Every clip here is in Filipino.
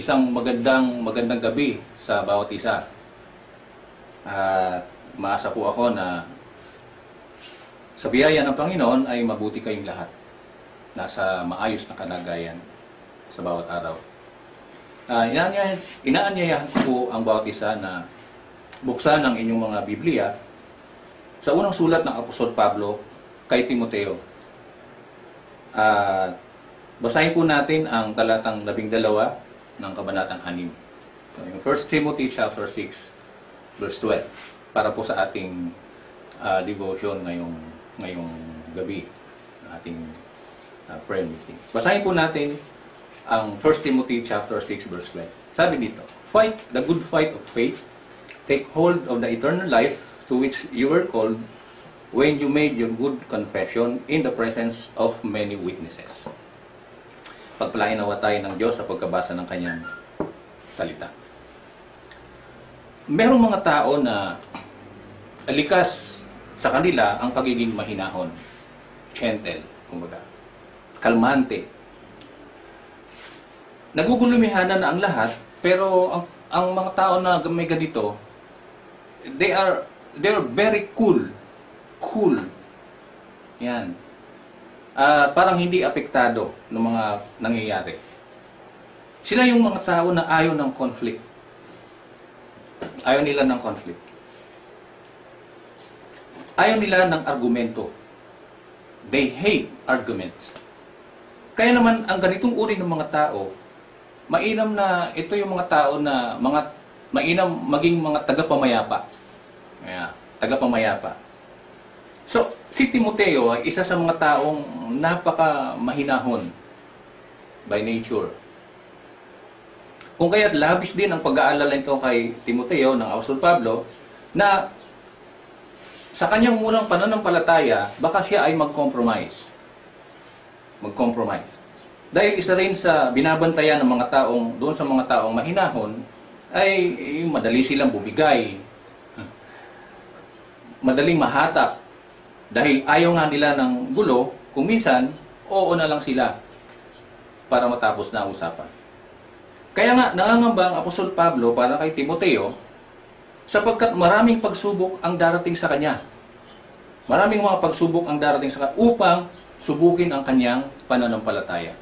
isang magandang gabi sa bawat isa. At maasa po ako na sa biyaya ng Panginoon ay mabuti kayong lahat. Nasa maayos na kalagayan sa bawat araw. Inaanyayahan ko po ang bawat isa na buksan ang inyong mga Biblia sa unang sulat ng Apostol Pablo kay Timoteo. Basahin po natin ang talatang 12 ng kabanatang 6. Yung 1 Timothy chapter 6 verse 12 para po sa ating devotion ngayong gabi, ating prayer meeting. Basahin po natin ang 1 Timothy chapter 6 verse 12. Sabi dito, "Fight the good fight of faith, take hold of the eternal life to which you were called when you made your good confession in the presence of many witnesses." Pagpalain nawa tayo ng Diyos sa pagkabasa ng kanyang salita. Merong mga tao na likas sa kanila ang pagiging mahinahon, gentle, kumbaga, kalmante. Nagugulumihanan na ang lahat, pero ang mga tao na may ganito, they are very cool. Yan. Parang hindi apektado ng mga nangyayari. Sila yung mga tao na ayaw ng conflict. Ayaw nila ng conflict. Ayaw nila ng argumento. They hate arguments. Kaya naman, ang ganitong uri ng mga tao, mainam na ito yung mga tao na mainam maging mga tagapamayapa. Tagapamayapa. So, si Timoteo ay isa sa mga taong napaka-mahinahon by nature. Kung kaya't labis din ang pag-aalala nito kay Timoteo ng Apostol Pablo na sa kanyang munang pananampalataya, baka siya ay mag-compromise. Dahil isa rin sa binabantayan ng mga taong, doon sa mga taong mahinahon, ay madali silang bumigay, madaling mahatak. Dahil ayaw nga nila ng gulo, kung minsan, oo na lang sila para matapos na ang usapan. Kaya nga, nangangamba ang Apostol Pablo para kay Timoteo sapagkat maraming pagsubok ang darating sa kanya. Maraming mga pagsubok ang darating sa kanya upang subukin ang kanyang pananampalataya.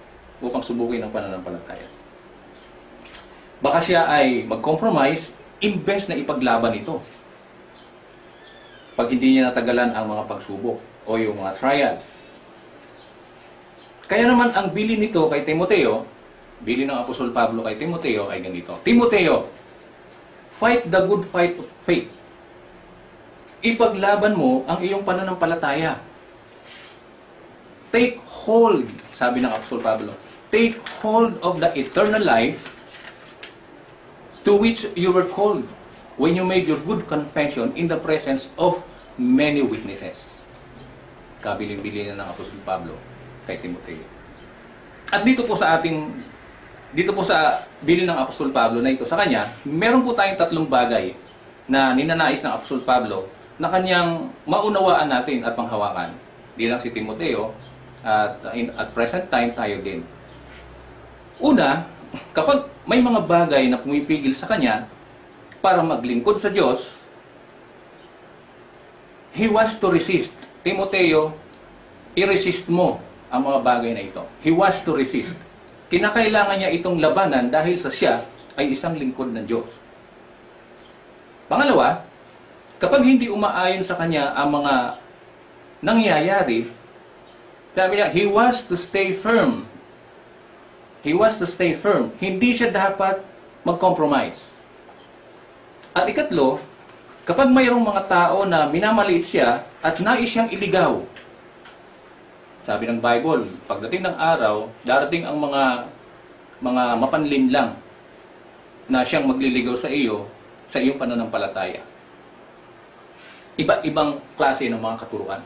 Baka siya ay mag-compromise imbes na ipaglaban ito. Pag hindi niya natagalan ang mga pagsubok o yung mga trials. Kaya naman ang bilin nito kay Timoteo, bilin ng Apostol Pablo kay Timoteo ay ganito, "Timoteo, fight the good fight of faith." Ipaglaban mo ang iyong pananampalataya. Take hold, sabi ng Apostol Pablo, take hold of the eternal life to which you were called when you made your good confession in the presence of many witnesses. Kabiling-bilin na ng Apostol Pablo kay Timoteo. At dito po sa bilin ng Apostol Pablo na ito sa kanya, meron po tayong tatlong bagay na ninanais ng Apostol Pablo na kanyang maunawaan natin at panghawakan. Di lang si Timoteo at present time tayo din. Una, kapag may mga bagay na pumipigil sa kanya para maglingkod sa Diyos, he was to resist. Timoteo, i-resist mo ang mga bagay na ito. He was to resist. Kinakailangan niya itong labanan dahil sa siya ay isang lingkod ng Diyos. Pangalawa, kapag hindi umaayon sa kanya ang mga nangyayari, sabi niya, he was to stay firm. He was to stay firm. Hindi siya dapat mag-compromise. At ikatlo, kapag mayroong mga tao na minamaliit siya at nais siyang iligaw, sabi ng Bible, pagdating ng araw, darating ang mga mapanlinlang na siyang magliligaw sa iyo sa iyong pananampalataya. Iba't ibang klase ng mga katuruan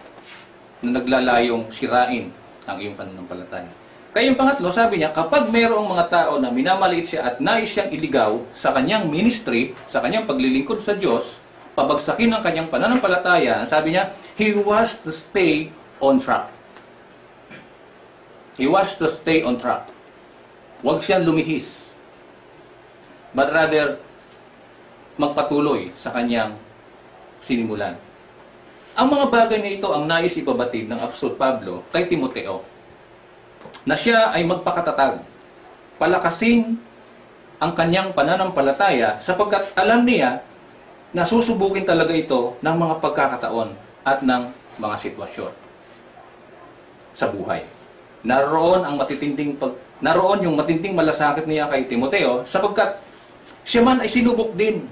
na naglalayong sirain ang iyong pananampalataya. Kaya yung pangatlo, sabi niya, kapag mayroong mga tao na minamaliit siya at nais siyang iligaw sa kanyang ministry, sa kanyang paglilingkod sa Diyos, pabagsakin ang kanyang pananampalataya, sabi niya, he was to stay on track. He was to stay on track. Huwag siyang lumihis. but rather magpatuloy sa kanyang sinimulan. Ang mga bagay na ito ang nais ipabatid ng Apostol Pablo kay Timoteo, na siya ay magpakatatag, palakasin ang kanyang pananampalataya sapagkat alam niya na susubukin talaga ito ng mga pagkakataon at ng mga sitwasyon sa buhay. Naroon yung matinding malasakit niya kay Timoteo sapagkat siya man ay sinubok din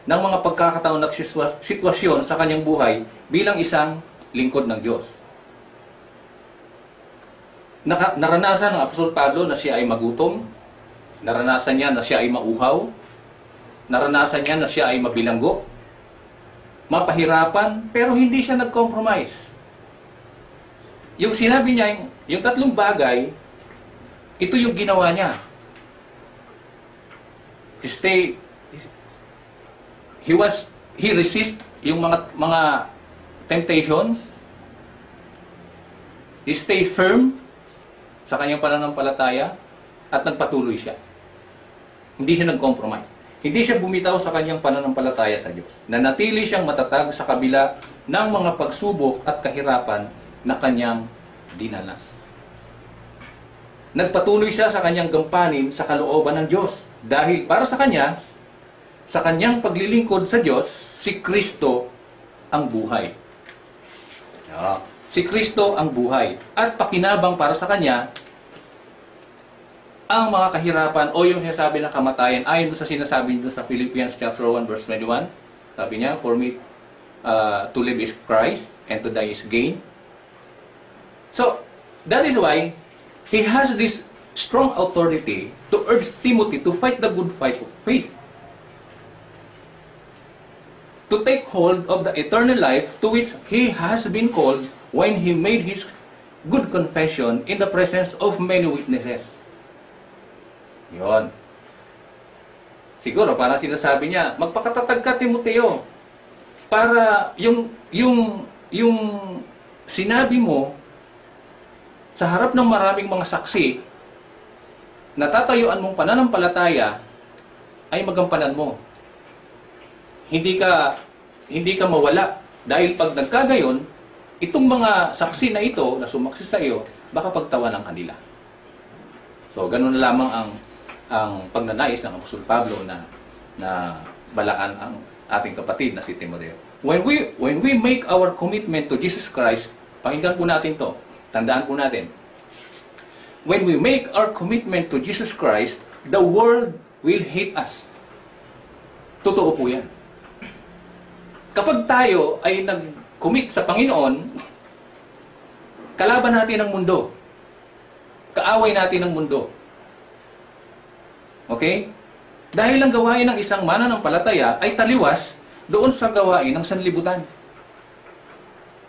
ng mga pagkakataon at sitwasyon sa kanyang buhay bilang isang lingkod ng Diyos. Naranasan ng Apostol Pablo na siya ay magutom, naranasan niya na siya ay mauhaw, naranasan niya na siya ay mabilanggo, mapahirapan, pero hindi siya nag-compromise. Yung sinabi niya, yung tatlong bagay, ito yung ginawa niya. He resist yung mga temptations. He stay firm sa kanyang pananampalataya at nagpatuloy siya. Hindi siya nag-compromise. Hindi siya bumitaw sa kanyang pananampalataya sa Diyos. Nanatili siyang matatag sa kabila ng mga pagsubok at kahirapan na kanyang dinanas. Nagpatuloy siya sa kanyang gampanin sa kalooban ng Diyos. Dahil para sa kanya, sa kanyang paglilingkod sa Diyos, si Kristo ang buhay. Si Kristo ang buhay. At pakinabang para sa kanya, ang mga kahirapan o yung sinasabi na kamatayan, ayon doon sa sinasabi doon sa Philippians chapter 1 verse 21, sabi niya, for me to live is Christ and to die is gain. So, that is why he has this strong authority to urge Timothy to fight the good fight of faith, to take hold of the eternal life to which he has been called when he made his good confession in the presence of many witnesses. Yon. Siguro, parang sinasabi niya, magpakatatag ka, Timoteo, para yung sinabi mo sa harap ng maraming mga saksi, natatayuan mong pananampalataya, ay magampanan mo. Hindi ka mawala. Dahil pag nagkagayon, itong mga saksi na ito, na sumaksi sa iyo, baka pagtawanan kanila. So, ganun na lamang ang pagnanais ng Apostol Pablo na balaan ang ating kapatid na si Timoteo. When we make our commitment to Jesus Christ, pakinggan po natin to, tandaan po natin. When we make our commitment to Jesus Christ, the world will hate us. Totoo po yan. Kapag tayo ay nag-commit sa Panginoon, kalaban natin ang mundo. Kaaway natin ang mundo. Okay? Dahil ang gawain ng isang mananampalataya ay taliwas doon sa gawain ng sanlibutan.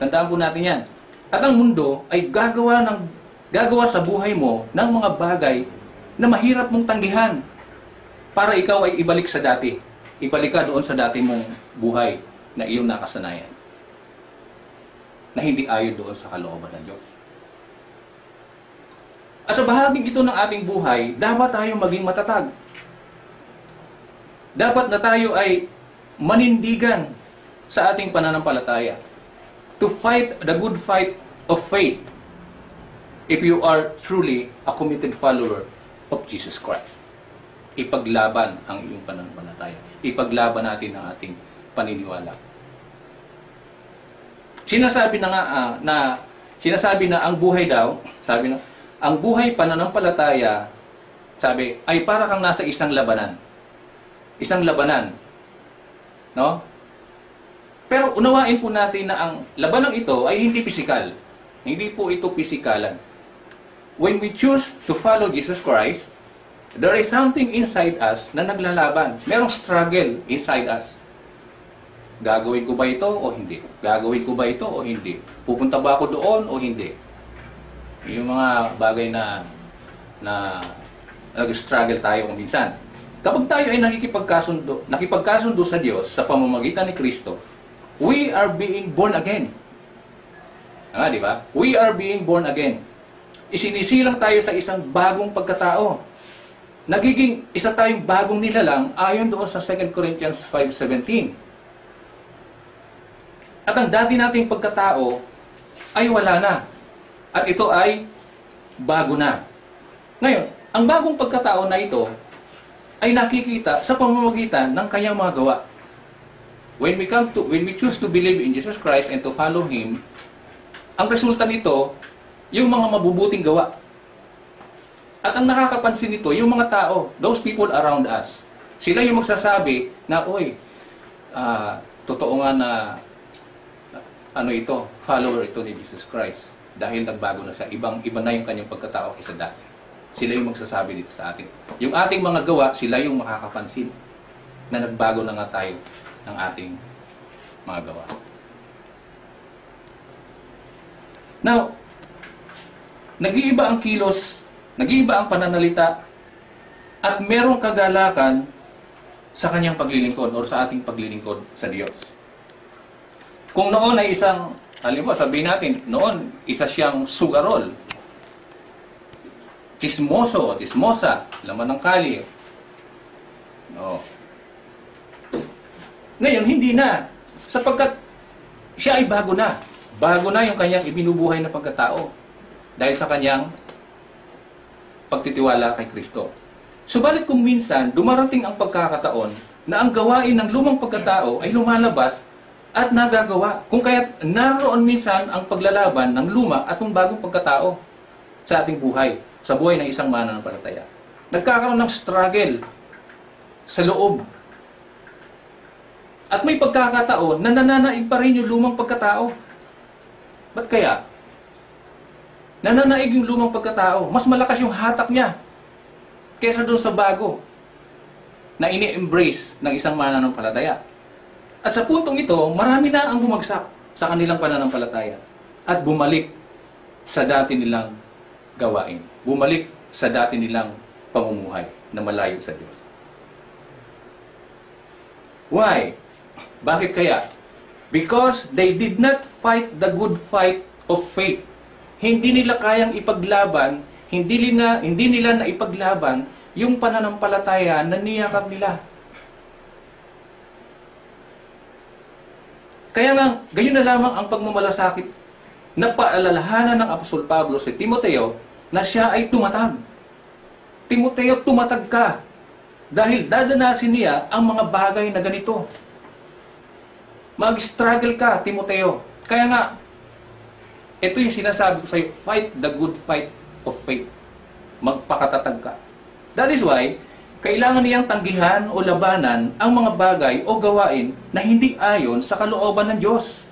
Tandaan po natin yan. At ang mundo ay gagawa sa buhay mo ng mga bagay na mahirap mong tanggihan para ikaw ay ibalik sa dati. Ibalik ka doon sa dati mong buhay na iyong nakasanayan. Na hindi ayon doon sa kalooban ng Diyos. At sa bahaging ito ng ating buhay, dapat tayo maging matatag. Dapat na tayo ay manindigan sa ating pananampalataya. To fight the good fight of faith if you are truly a committed follower of Jesus Christ. Ipaglaban ang iyong pananampalataya. Ipaglaban natin ang ating paniniwala. Sinasabi na ang buhay daw, sabi na, ang buhay pananampalataya, sabi, ay para kang nasa isang labanan. Isang labanan. No? Pero unawain po natin na ang labanang ito ay hindi pisikal. Hindi po ito pisikalan. When we choose to follow Jesus Christ, there is something inside us na naglalaban. Merong struggle inside us. Gagawin ko ba ito o hindi? Gagawin ko ba ito o hindi? Pupunta ba ako doon o hindi? Yung mga bagay na nag-struggle tayo kung minsan. Kapag tayo ay nakipagkasundo sa Diyos sa pamamagitan ni Kristo, we are being born again. Di ba? We are being born again. Isinisilang tayo sa isang bagong pagkatao. nagiging isa tayong bagong nilalang ayon doon sa 2 Corinthians 5:17. At ang dati nating pagkatao ay wala na. At ito ay bago na. Ngayon, ang bagong pagkatao na ito ay nakikita sa pamamagitan ng kanyang mga gawa. When we choose to believe in Jesus Christ and to follow Him, ang resulta nito, yung mga mabubuting gawa. At ang nakakapansin nito, yung mga tao, those people around us, sila yung magsasabi na, oy, totoo nga na, follower ito ni Jesus Christ. Dahil nagbago na siya, iba na yung kanyang pagkatao kaysa dati. Sila yung magsasabi dito sa atin. Yung ating mga gawa, sila yung makakapansin na nagbago na nga tayo ng ating mga gawa. Now, nag-iiba ang kilos, nag-iiba ang pananalita, at merong kagalakan sa kanyang paglilingkod o sa ating paglilingkod sa Diyos. Kung noon ay isang, halimbawa sabihin natin, noon isa siyang sugarol, chismoso, chismosa, laman ng kali. No. Ngayon, hindi na. Sapagkat siya ay bago na. Bago na yung kanyang ibinubuhay na pagkatao. Dahil sa kanyang pagtitiwala kay Kristo. Subalit kung minsan, dumarating ang pagkakataon na ang gawain ng lumang pagkatao ay lumalabas at nagagawa. Kung kaya't naroon minsan ang paglalaban ng luma at ng bagong pagkatao sa ating buhay, sa buhay ng isang mananampalataya. Nagkakaroon ng struggle sa loob. At may pagkakataon na nananaig pa rin yung lumang pagkatao. Ba't kaya? Nananaig yung lumang pagkatao. Mas malakas yung hatak niya kesa doon sa bago na ini-embrace ng isang mananampalataya. At sa puntong ito, marami na ang bumagsak sa kanilang pananampalataya at bumalik sa dati nilang gawain. Bumalik sa dati nilang pamumuhay na malayo sa Diyos. Why? Bakit kaya? Because they did not fight the good fight of faith. Hindi nila kayang ipaglaban, hindi nila na ipaglaban yung pananampalataya na niyakap nila. Kaya nga, gayon na lamang ang pagmamalasakit na paalalahanan ng Apostol Pablo si Timoteo na siya ay tumatag. Timoteo, tumatag ka. Dahil dadanasin niya ang mga bagay na ganito. Mag-struggle ka, Timoteo. Kaya nga, ito yung sinasabi ko sa iyo, fight the good fight of faith. Magpakatatag ka. That is why, kailangan niyang tanggihan o labanan ang mga bagay o gawain na hindi ayon sa kalooban ng Diyos.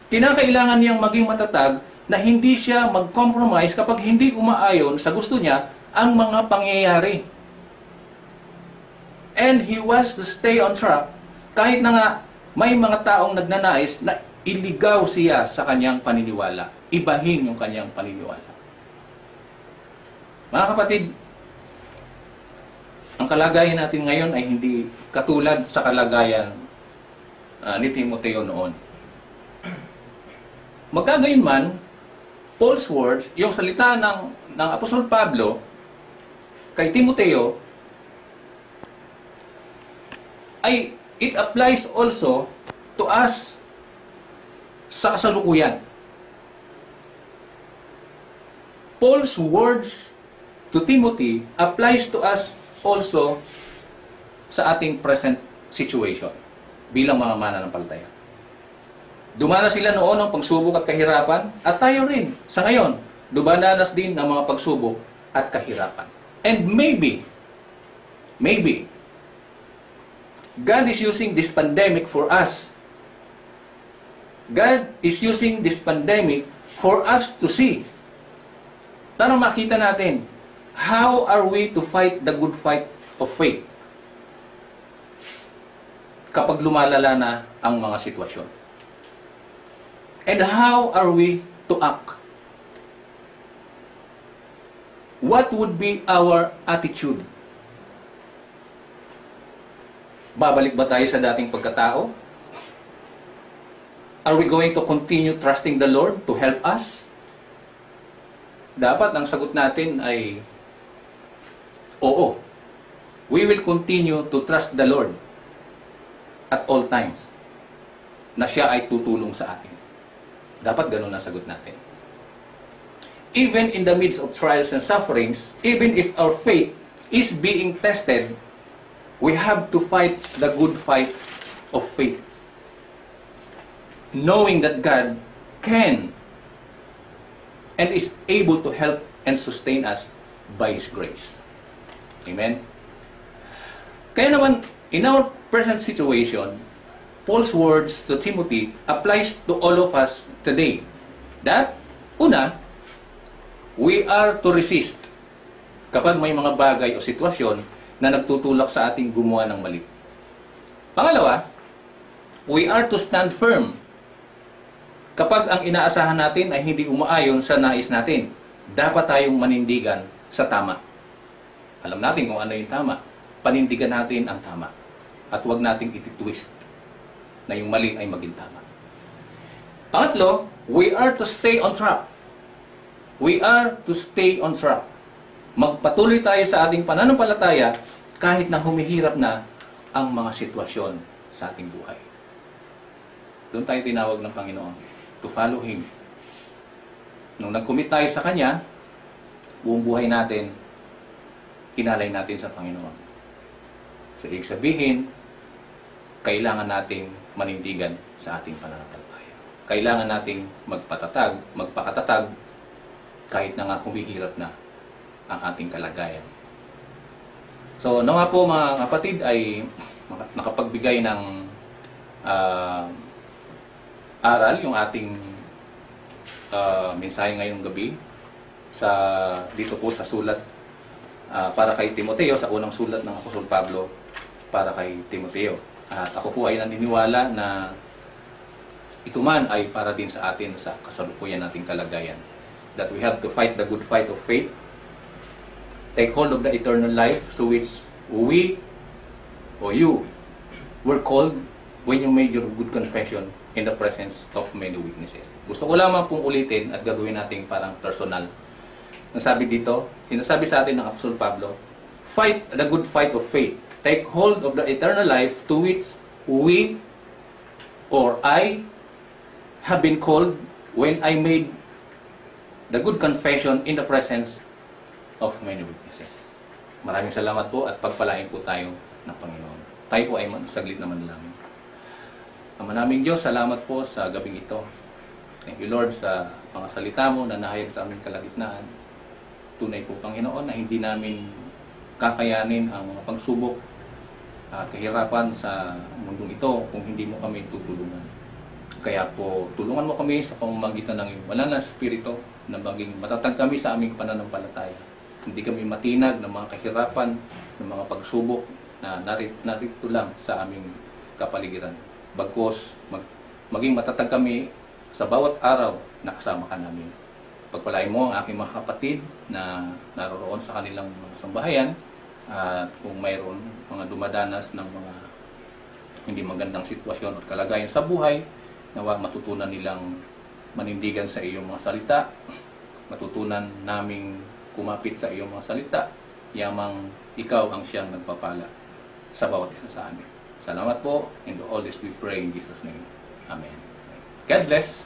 Kinakailangan niyang maging matatag na hindi siya mag-compromise kapag hindi umaayon sa gusto niya ang mga pangyayari. And he was to stay on track kahit na nga may mga taong nagnanais na iligaw siya sa kanyang paniniwala. Ibahin yung kanyang paniniwala. Mga kapatid, ang kalagayan natin ngayon ay hindi katulad sa kalagayan ni Timoteo noon. Magkagayunman, Paul's words, yung salita ng Apostol Pablo kay Timoteo, ay it applies also to us sa kasalukuyan. Paul's words to Timothy applies to us also sa ating present situation bilang mga mananampalataya. Dumanas sila noon ng pagsubok at kahirapan at tayo rin sa ngayon dumadanas din ng mga pagsubok at kahirapan. And maybe God is using this pandemic for us. God is using this pandemic for us to see. Para makita natin, how are we to fight the good fight of faith kapag lumalala na ang mga sitwasyon? And how are we to act? What would be our attitude? Babalik ba tayo sa dating pagkatao? Are we going to continue trusting the Lord to help us? Dapat ang sagot natin ay Oo, we will continue to trust the Lord at all times na siya ay tutulong sa atin. Dapat ganun ang sagot natin. Even in the midst of trials and sufferings, even if our faith is being tested, we have to fight the good fight of faith. Knowing that God can and is able to help and sustain us by His grace. Amen? Kaya naman, in our present situation, Paul's words to Timothy applies to all of us today. That, una, we are to resist kapag may mga bagay o sitwasyon na nagtutulak sa ating gumawa ng mali. Pangalawa, we are to stand firm kapag ang inaasahan natin ay hindi umaayon sa nais natin. Dapat tayong manindigan sa tama. Alam natin kung ano yung tama. Panindigan natin ang tama. At huwag nating iti-twist na yung mali ay maging tama. Pangatlo, we are to stay on track. We are to stay on track. Magpatuloy tayo sa ating pananampalataya kahit na humihirap na ang mga sitwasyon sa ating buhay. Doon tayo tinawag ng Panginoon to follow Him. Nung nag-commit tayo sa Kanya, buong buhay natin, inalay natin sa Panginoon. So, ibig sabihin, kailangan nating manindigan sa ating pananampalataya. Kailangan nating magpakatatag, kahit na nga humihirap na ang ating kalagayan. So, nawa po mga kapatid ay nakapagbigay ng aral yung ating mensahe ngayong gabi dito po sa sulat para kay Timoteo, sa unang sulat ng Apostol Pablo para kay Timoteo. At ako po ay naniniwala na ito man ay para din sa atin sa kasalukuyan nating kalagayan. That we have to fight the good fight of faith, take hold of the eternal life to which we or you were called when you made your good confession in the presence of many witnesses. Gusto ko lamang pong ulitin at gagawin natin parang personal. Nasabi dito, sinasabi sa atin ng Apostol Pablo, fight the good fight of faith. Take hold of the eternal life to which we or I have been called when I made the good confession in the presence of many witnesses. Maraming salamat po at pagpalain po tayo ng Panginoon. Tayo po ay saglit na manalangin. Ama naming Diyos, salamat po sa gabing ito. Thank you Lord sa mga salita mo na nahayag sa aming kalagitnaan. Tunay po Panginoon na hindi namin kakayanin ang mga pagsubok at kahirapan sa mundong ito kung hindi mo kami tutulungan. Kaya po, tulungan mo kami sa pamamagitan ng iyong banal na Espiritu na maging matatag kami sa aming pananampalataya. Hindi kami matinag ng mga kahirapan, ng mga pagsubok na narito lang sa aming kapaligiran. Bagkus, maging matatag kami sa bawat araw na kasama ka namin. Pagpalain mo ang aking mga kapatid na naroroon sa kanilang mga sambahayan at kung mayroon mga dumadanas ng mga hindi magandang sitwasyon at kalagayan sa buhay, nawa matutunan nilang manindigan sa iyong mga salita, matutunan naming kumapit sa iyong mga salita, yamang ikaw ang siyang nagpapala sa bawat isa sa amin. Salamat po, and all this we pray in Jesus' name. Amen. God bless.